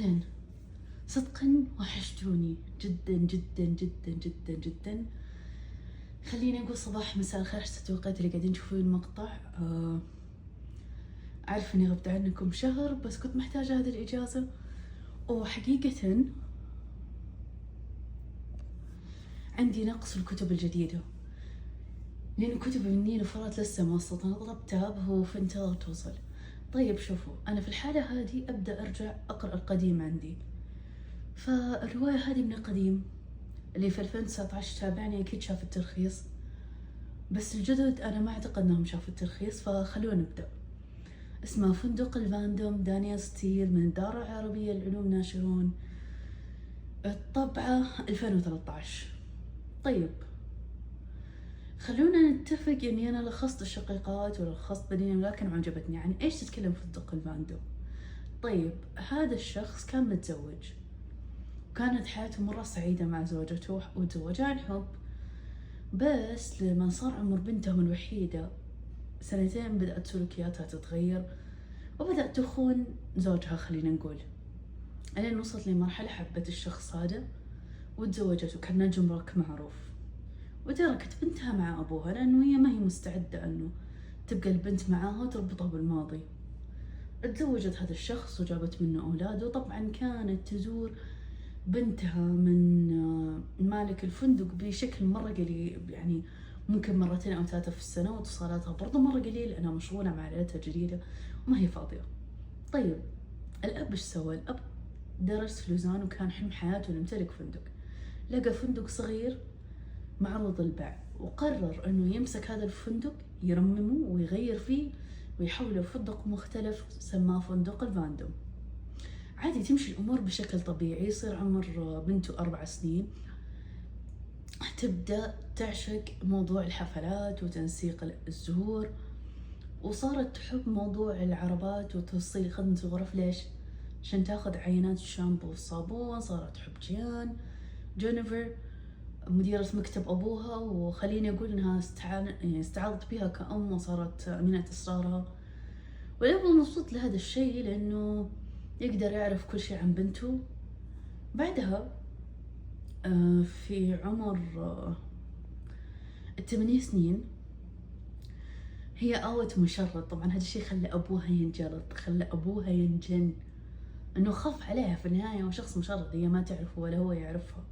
أهلا. صدقا وحشتوني جدا جدا جدا جدا جدا. خليني أقول صباح مساء الخير حسب التوقيت اللي قاعدين تشوفون المقطع. أعرف إني غبت عنكم شهر بس كنت محتاجة هذه الإجازة، وحقيقة عندي نقص في الكتب الجديدة لأن كتب مني لفرات لسه ما وصلت. أنا طلبتها وهو في انتظار توصل. طيب شوفوا، أنا في الحالة هذه أبدأ أرجع أقرأ القديم عندي. فالرواية هذه من القديم اللي في 2019 تابعني أكيد شاف الترخيص، بس الجدد أنا ما أعتقد أنهم شافوا الترخيص، فخلونا نبدأ. اسمها فندق الفاندوم، دانيال ستيل، من الدار العربية للعلوم ناشرون، الطبعة 2013. طيب خلونا نتفق اني انا لخصت الشقيقات ولخصت بنين ولكن ما عجبتني. يعني ايش تتكلم فندق الفاندوم؟ طيب هذا الشخص كان متزوج وكانت حياته مرة سعيدة مع زوجته وتزوجها عن حب، بس لما صار عمر بنتهم الوحيدة 2 بدأت سلوكياتها تتغير وبدأت تخون زوجها، خلينا نقول، لين وصلت لمرحلة حبت الشخص هذا وتزوجته. كان نجم روك معروف، وتركت بنتها مع أبوها لأنه هي ما هي مستعدة أنه تبقى البنت معاها وتربطها بالماضي. اتزوجت هذا الشخص وجابت منه أولاد، وطبعا كانت تزور بنتها من مالك الفندق بشكل مرة قليل، يعني ممكن 2 أو 3 في السنة، واتصالاتها برضو مرة قليل لأنها مشغولة مع عائلتها الجديدة وما هي فاضية. طيب الأب إيش سوى؟ الأب درس في لوزان وكان حلم حياته إنه يمتلك فندق. لقى فندق صغير معروض البيع وقرر إنه يمسك هذا الفندق يرممه ويغير فيه ويحوله فندق مختلف، سماه فندق الفاندوم. عادي تمشي الأمور بشكل طبيعي. يصير عمر بنته 4 سنين، تبدأ تعشق موضوع الحفلات وتنسيق الزهور، وصارت تحب موضوع العربات وتوصيل خدمة الغرف. ليش؟ عشان تاخذ عينات الشامبو والصابون. صارت تحب جينيفر مديرة مكتب أبوها، وخليني أقول إنها استعاضت بها كأم وصارت أمينة أسرارها. والأب مبسوط لهذا الشيء لأنه يقدر يعرف كل شيء عن بنته. بعدها في عمر 8 سنين هي آوت مشرد. طبعا هذا الشيء خلى أبوها ينجلط، خلى أبوها ينجن، إنه خاف عليها. في النهاية هو شخص مشرد، هي ما تعرفه ولا هو يعرفها،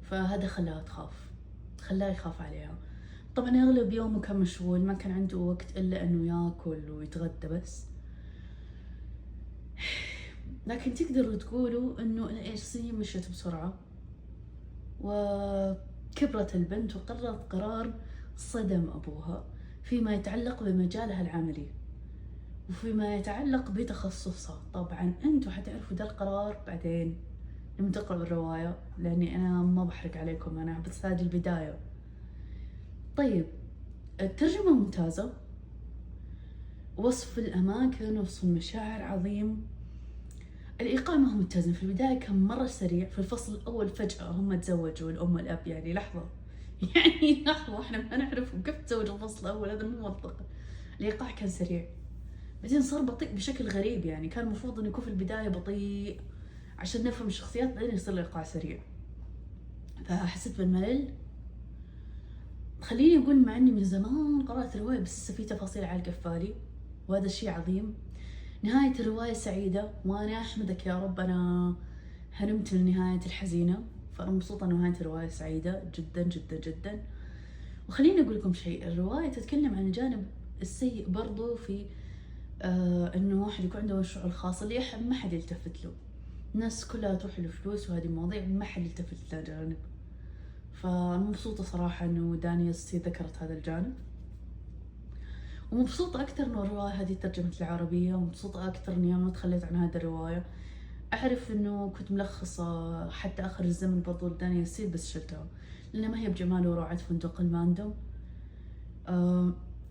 فهذا خلاها تخاف، خلاها يخاف عليها. طبعا أغلب يومه كان مشغول، ما كان عنده وقت إلا إنه ياكل ويتغدى بس. لكن تقدروا تقولوا إنه السنين مشت بسرعة وكبرت البنت وقررت قرار صدم أبوها فيما يتعلق بمجالها العملي وفيما يتعلق بتخصصها. طبعا انتوا حتعرفوا ده القرار بعدين لما تقرأوا الرواية، لأني أنا ما بحرق عليكم، أنا بس هذه البداية. طيب الترجمة ممتازة، وصف الأماكن وصف المشاعر عظيم. الإيقاع ما هو متزن. في البداية كان مرة سريع. في الفصل الأول فجأة هم تزوجوا الأم والأب، يعني لحظة يعني لحظة، احنا ما نعرفهم كيف تزوجوا الفصل الأول؟ هذا مو منطقي. الإيقاع كان سريع بعدين صار بطيء بشكل غريب. يعني كان المفروض انه يكون في البداية بطيء عشان نفهم الشخصيات، بعدين يصير الإيقاع سريع، فحسيت بالملل. خليني أقول مع إني من زمان قرأت الرواية بس لسه في تفاصيل عالقة في بالي، وهذا الشيء عظيم. نهاية الرواية سعيدة وأنا أحمدك يا رب، أنا حرمت من نهاية الحزينة، فأنا مبسوطة إن نهاية الرواية سعيدة جدا جدا جدا. وخليني أقول لكم شيء، الرواية تتكلم عن الجانب السيء برضو في إنه واحد يكون عنده مشروع الخاص اللي ما حد يلتفت له. الناس كلها تروح له فلوس وهذه مواضيع ما حد يلتفت لها جانب. فمبسوطة صراحة إنه دانيال ستيل ذكرت هذا الجانب، ومبسوطة أكثر إنه الرواية هذه ترجمت العربية، ومبسوطة أكثر إني أنا ما تخليت عن هذه الرواية. أعرف إنه كنت ملخصة حتى آخر الزمن برضو دانيال ستيل بس شلتها لأن ما هي بجمال وروعة فندق الماندوم.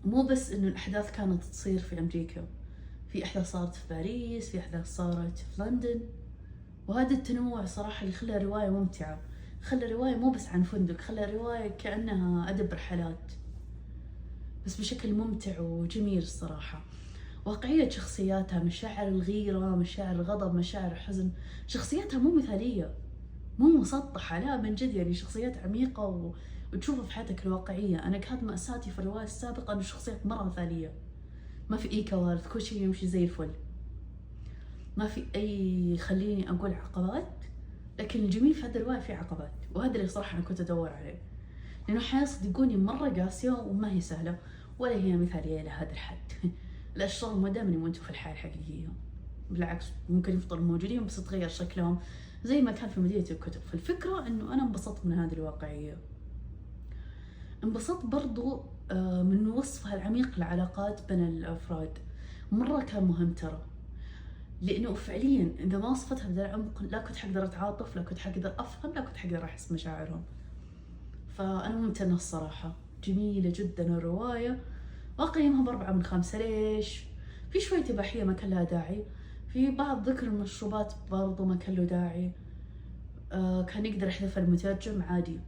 مو بس إنه الأحداث كانت تصير في أمريكا، في أحداث صارت في باريس، في أحداث صارت في لندن، وهذا التنوع صراحة اللي خلى الرواية ممتعة. خلى الرواية مو بس عن فندق، خلى الرواية كأنها أدب رحلات بس بشكل ممتع وجميل الصراحة. واقعية شخصياتها، مشاعر الغيرة، مشاعر الغضب، مشاعر الحزن. شخصياتها مو مثالية، مو مسطحة، لا من جد يعني شخصيات عميقة وتشوفها في حياتك الواقعية. أنا كانت مأساتي في الرواية السابقة أن الشخصيات مرة مثالية، ما في أي كوارث، كل شيء يمشي زي الفل، ما في أي خليني أقول عقبات. لكن الجميل في هذه الرواية في عقبات، وهذا اللي صراحة أنا كنت أدور عليه، لأنه حياة صدقوني مرة قاسية وما هي سهلة ولا هي مثالية إلى هذا الحد. الأشرار ما دائما يموتوا في الحياة الحقيقية، بالعكس ممكن يفضلوا موجودين بس تغير شكلهم زي ما كان في مدينة الكتب. فالفكرة إنه أنا انبسطت من هذه الواقعية. انبسطت برضو من وصفها العميق للعلاقات بين الأفراد، مرة كان مهم ترى، لأنه فعليا إذا ما وصفتها بهذا العمق لا كنت حقدر أتعاطف، لا كنت حقدر أفهم، لا كنت حقدر أحس مشاعرهم. فأنا ممتنة الصراحة، جميلة جدا الرواية، وأقيمها ب4 من 5. ليش؟ في شوية إباحية ما كان لها داعي، في بعض ذكر المشروبات برضو ما كان له داعي. كان يقدر يحذفها المترجم عادي،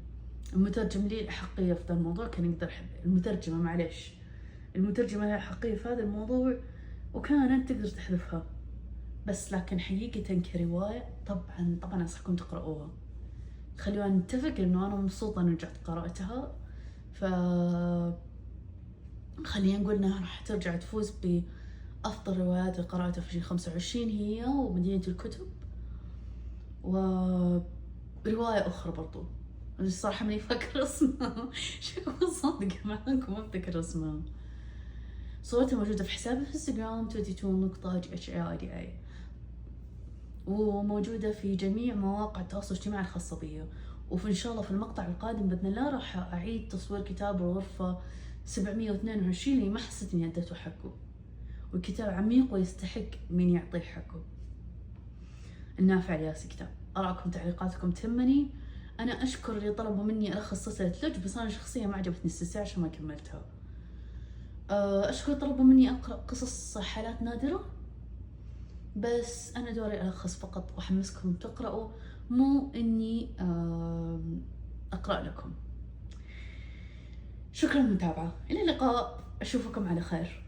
المترجم ليه الأحقية في هذا الموضوع، كان يقدر المترجمة معليش، المترجمة لها الأحقية في هذا الموضوع وكانت تقدر تحذفها. بس لكن حقيقة كرواية طبعا أنصحكم تقرأوها. خلونا نتفق إنه أنا مبسوطة إني رجعت قرأتها، ف خلينا نقول إنها راح ترجع تفوز بأفضل روايات قرأتها في 25، هي ومدينة الكتب، ورواية أخرى برضو الصراحة ماني فاكرة اسمها. شو صادقة معاكم ما أفتكر اسمها. صورتها موجودة في حسابي في انستغرام 22.GHAIDA، وموجودة في جميع مواقع التواصل الاجتماعي الخاصة بي. وفي إن شاء الله في المقطع القادم بإذن الله راح أعيد تصوير كتاب الغرفة 722 اللي ما حسيت إني أديته حقه، والكتاب عميق ويستحق من يعطيه حقه. النافع الياسي كتاب. أراكم تعليقاتكم تهمني. أنا أشكر اللي طلبوا مني ألخص سلسلة لوج، بس أنا شخصيا ما عجبتني السلسلة عشان ما كملتها. أشكر طلبوا مني أقرأ قصص حالات نادرة، بس أنا دوري ألخص فقط وأحمسكم تقرأوا، مو إني أقرأ لكم. شكرا للمتابعة، إلى اللقاء، أشوفكم على خير.